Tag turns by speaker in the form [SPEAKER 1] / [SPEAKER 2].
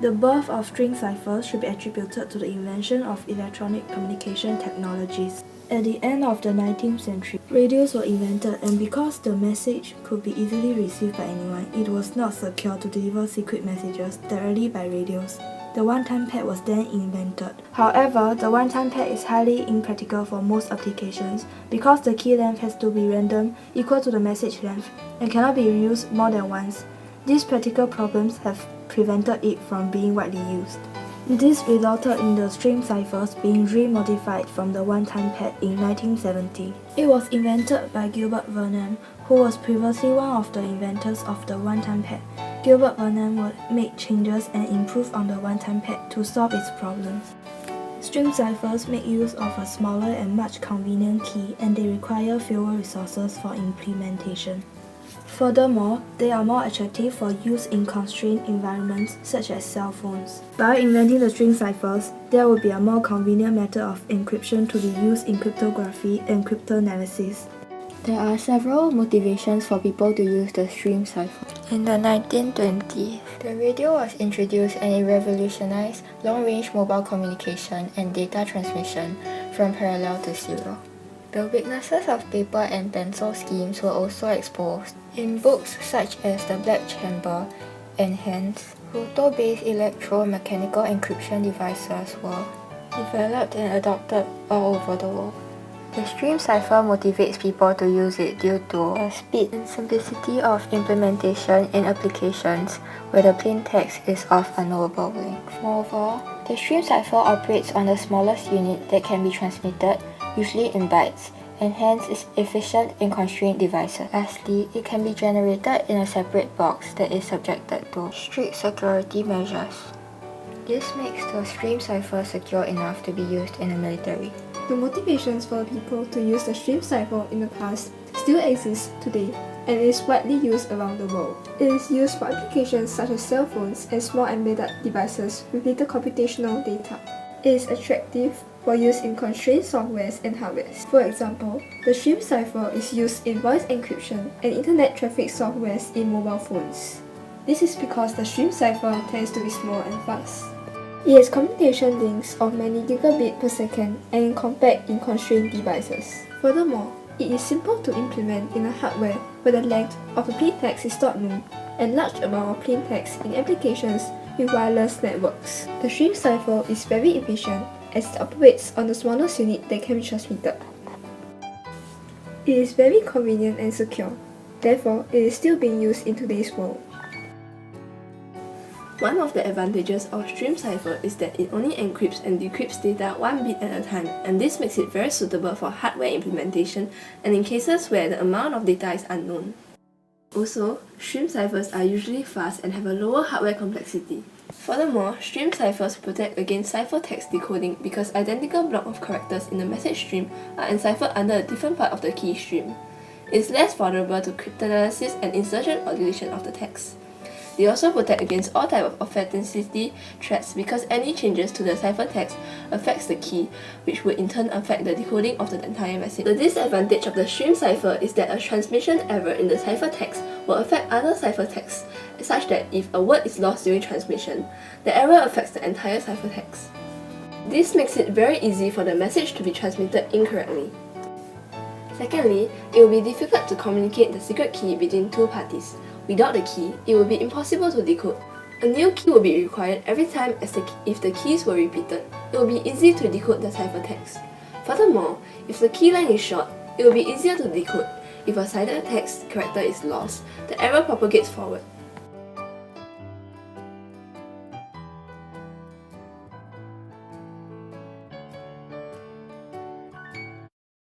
[SPEAKER 1] The birth of string ciphers should be attributed to the invention of electronic communication technologies. At the end of the 19th century, radios were invented, and because the message could be easily received by anyone, it was not secure to deliver secret messages directly by radios. The one-time pad was then invented. However, the one-time pad is highly impractical for most applications because the key length has to be random, equal to the message length, and cannot be used more than once. These practical problems have prevented it from being widely used. This resulted in the string ciphers being remodified from the one-time pad in 1970. It was invented by Gilbert Vernon, who was previously one of the inventors of the one-time pad. Gilbert Vernon would make changes and improve on the one-time pad to solve its problems. String ciphers make use of a smaller and much convenient key, and they require fewer resources for implementation. Furthermore, they are more attractive for use in constrained environments such as cell phones. By inventing the string ciphers, there would be a more convenient method of encryption to be used in cryptography and cryptanalysis.
[SPEAKER 2] There are several motivations for people to use the string cipher. In the 1920s, the radio was introduced and it revolutionized long-range mobile communication and data transmission from parallel to serial. The weaknesses of paper and pencil schemes were also exposed in books such as The Black Chamber and hence, photo-based electromechanical encryption devices were developed and adopted all over the world. The string cipher motivates people to use it due to the speed and simplicity of implementation in applications where the plain text is of unknowable length. Moreover, the string cipher operates on the smallest unit that can be transmitted, usually in bytes, and hence is efficient in constrained devices. Lastly, it can be generated in a separate box that is subjected to strict security measures. This makes the string cipher secure enough to be used in the military.
[SPEAKER 3] The motivations for people to use the string cipher in the past still exist today and is widely used around the world. It is used for applications such as cell phones and small embedded devices with little computational data. It is attractive for use in constrained softwares and hardwares. For example, the string cipher is used in voice encryption and internet traffic softwares in mobile phones. This is because the string cipher tends to be small and fast. It has computation links of many gigabit per second and compact in constrained devices. Furthermore, it is simple to implement in a hardware where the length of the plaintext is not known and large amount of plaintext in applications with wireless networks. The string cipher is very efficient as it operates on the smallest unit that can be transmitted. It is very convenient and secure, therefore it is still being used in today's world.
[SPEAKER 4] One of the advantages of string cipher is that it only encrypts and decrypts data one bit at a time, and this makes it very suitable for hardware implementation and in cases where the amount of data is unknown. Also, string ciphers are usually fast and have a lower hardware complexity. Furthermore, string ciphers protect against ciphertext decoding because identical blocks of characters in the message stream are enciphered under a different part of the key stream. It is less vulnerable to cryptanalysis and insertion or deletion of the text. They also protect against all types of authenticity threats because any changes to the ciphertext affects the key, which would in turn affect the decoding of the entire message. The disadvantage of the string cipher is that a transmission error in the ciphertext will affect other ciphertexts, such that if a word is lost during transmission, the error affects the entire ciphertext. This makes it very easy for the message to be transmitted incorrectly. Secondly, it will be difficult to communicate the secret key between two parties. Without the key, it will be impossible to decode. A new key will be required every time if the keys were repeated. It will be easy to decode the ciphertext. Furthermore, if the key length is short, it will be easier to decode. If a ciphertext character is lost, the error propagates forward.